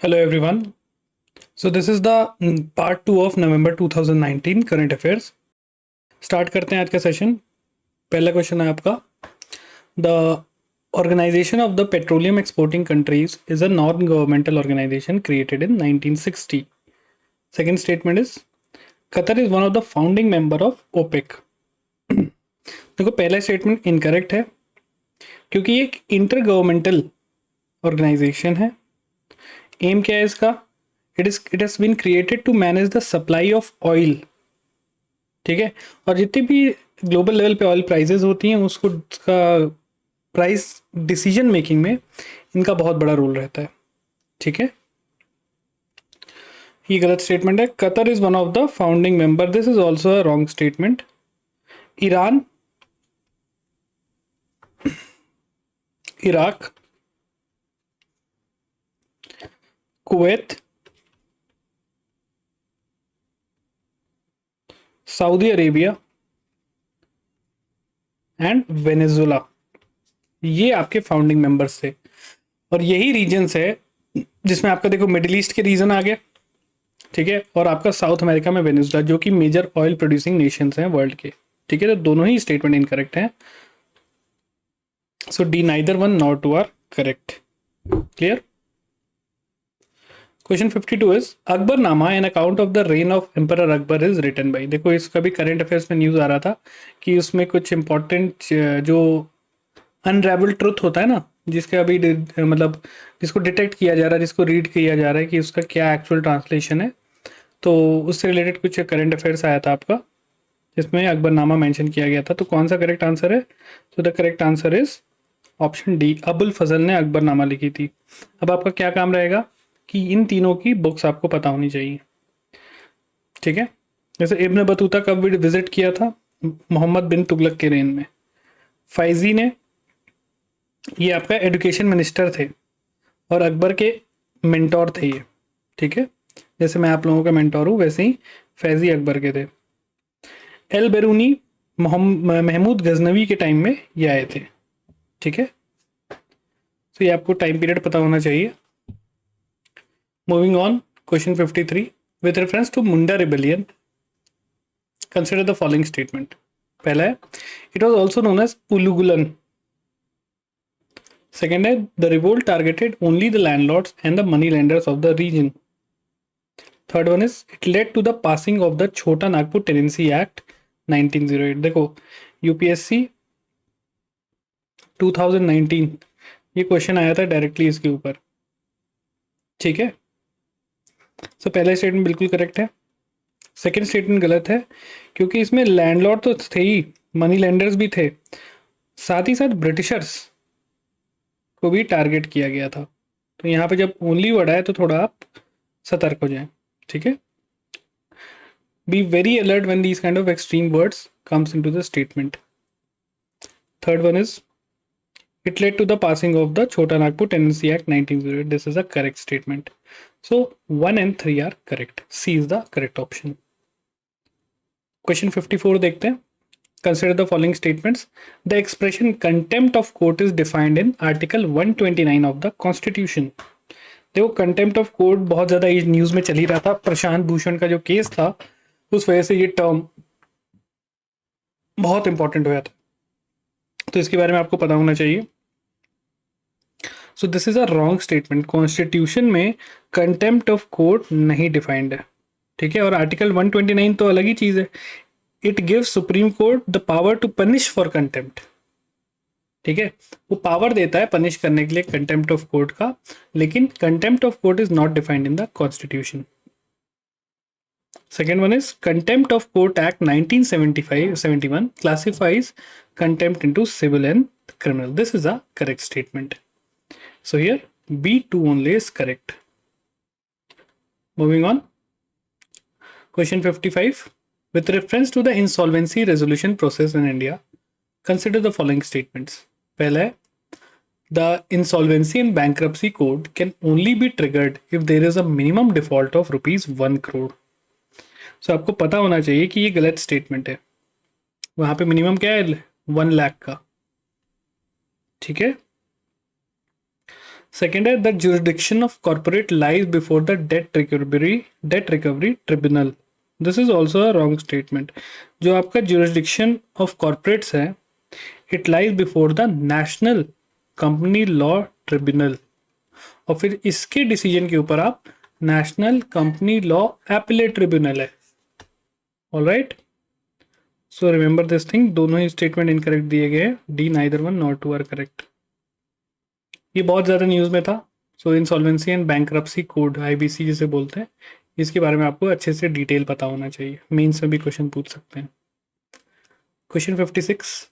Hello everyone. So this is the part 2 of November 2019 current affairs. Start करते हैं आज का सेशन. पहला क्वेश्चन है आपका. The organisation of the petroleum exporting countries is a non governmental organisation created in 1960. Second statement is Qatar is one of the founding member of OPEC. देखो पहला statement incorrect है क्योंकि ये एक इंटर गवर्नमेंटल ऑर्गेनाइजेशन है. Aim क्या है इसका? It has been created to manage the supply of oil. ठीक है. और जितनी भी ग्लोबल लेवल पे ऑयल प्राइसेस होती हैं उसको उसका प्राइस डिसीजन मेकिंग में इनका बहुत बड़ा रोल रहता है. ठीक है. ये गलत स्टेटमेंट है. Qatar is one of the founding member. This is also a wrong statement. Iran, Iraq, Kuwait, Saudi Arabia and Venezuela ये आपके फाउंडिंग मेंबर्स थे. और यही रीजन्स है जिसमें आपका देखो मिडिल ईस्ट के रीजन आ गया. ठीक है. और आपका साउथ अमेरिका में वेनेजुला जो कि मेजर ऑयल प्रोड्यूसिंग नेशंस हैं वर्ल्ड के. ठीक है. तो दोनों ही स्टेटमेंट इनकरेक्ट हैं. So D neither one nor two are correct. Clear. Question 52 is Akbarnama an account of the reign of emperor Akbar is written by. देखो इसका भी करंट अफेयर्स में न्यूज़ आ रहा था कि उसमें कुछ इंपॉर्टेंट जो अनरेवल ट्रुथ होता है ना जिसके अभी मतलब जिसको डिटेक्ट किया जा रहा है, जिसको रीड किया जा रहा है कि उसका क्या एक्चुअल ट्रांसलेशन है, तो उससे रिलेटेड कुछ करंट अफेयर्स आया था आपका जिसमें अकबरनामा मेंशन किया गया था. तो कौन सा करेक्ट आंसर है? तो the correct answer is option D. Abul Fazal ने अकबरनामा लिखी थी. अब आपका क्या काम रहेगा कि इन तीनों की बुक्स आपको पता होनी चाहिए. ठीक है. जैसे इब्न बतूता कब विजिट किया था? मोहम्मद बिन तुगलक के रेन में. फैजी ने, ये आपका एजुकेशन मिनिस्टर थे और अकबर के मेंटोर थे ये. ठीक है. जैसे मैं आप लोगों का मेंटोर हूँ वैसे ही फैजी अकबर के थे. एल बेरूनी महमूद गजनवी के टाइम में ये आए थे. ठीक है. तो ये आपको टाइम पीरियड पता होना चाहिए. Moving on, question 53. With reference to Munda rebellion, consider the following statement. पहला है, it was also known as Ulugulan. Second है, the revolt targeted only the landlords and the moneylenders of the region. Third one is, it led to the passing of the Chota Nagpur Tenancy Act 1908. देखो UPSC 2019 ये question आया था directly इसके ऊपर. ठीक है. सो पहला स्टेटमेंट बिल्कुल करेक्ट है. सेकेंड स्टेटमेंट गलत है क्योंकि इसमें लैंडलॉर्ड तो थे ही, मनी लेंडर्स भी थे, साथ ही साथ ब्रिटिशर्स को भी टारगेट किया गया था. तो यहाँ पे जब ओनली वर्ड आए तो थोड़ा आप सतर्क हो जाएं. ठीक है. Be very alert when these kind of extreme words comes into the statement. Third one is it led to the passing of the Chota Nagpur Tenancy Act 1908. This is a correct statement. So 1 and 3 are correct. C is the correct option. Question 54 देखते हैं. Consider the following statements. The expression contempt of court is defined in Article 129 of the Constitution. देखो contempt of court बहुत ज़्यादा news में चल ही रहा था. प्रशांत भूषण का जो केस था उस वजह से ये टर्म बहुत इंपॉर्टेंट हुआ था. तो इसके बारे में आपको पता होना चाहिए. So this is a wrong statement. Constitution में कंटेम्प्ट ऑफ कोर्ट नहीं डिफाइंड है. ठीक है. और आर्टिकल 129 तो अलग ही चीज है. It gives supreme court the power to punish for contempt. ठीक है. वो पावर देता है पनिश करने के लिए कंटेम्प्ट ऑफ कोर्ट का, लेकिन contempt of court is not defined in the constitution. Second one is Contempt of Court Act 1971 classifies contempt into civil and criminal. This is a correct statement. So here B2 only is correct. Moving on. Question 55. With reference to the insolvency resolution process in India, consider the following statements. पहला है, the insolvency and bankruptcy code can only be triggered if there is a minimum default of rupees 1 crore. सो आपको पता होना चाहिए कि ये गलत statement है. वहाँ पे मिनिमम क्या है? 1 लाख का. ठीक है. सेकेंड है the jurisdiction of corporate lies before the debt recovery tribunal. This is also a wrong statement. जो आपका जुरिडिक्शन ऑफ कॉर्पोरेट्स है, it lies before the national company law tribunal, और फिर इसके डिसीजन के ऊपर आप national company law appellate tribunal है। Alright, so remember this thing, दोनों ही स्टेटमेंट इनकरेक्ट दिए गए हैं। D neither one not two are correct. ये बहुत ज़्यादा न्यूज़ में था। So insolvency and bankruptcy code, IBC जिसे बोलते हैं, इसके बारे में आपको अच्छे से डिटेल पता होना चाहिए। मेंस में भी क्वेश्चन पूछ सकते हैं। क्वेश्चन 56,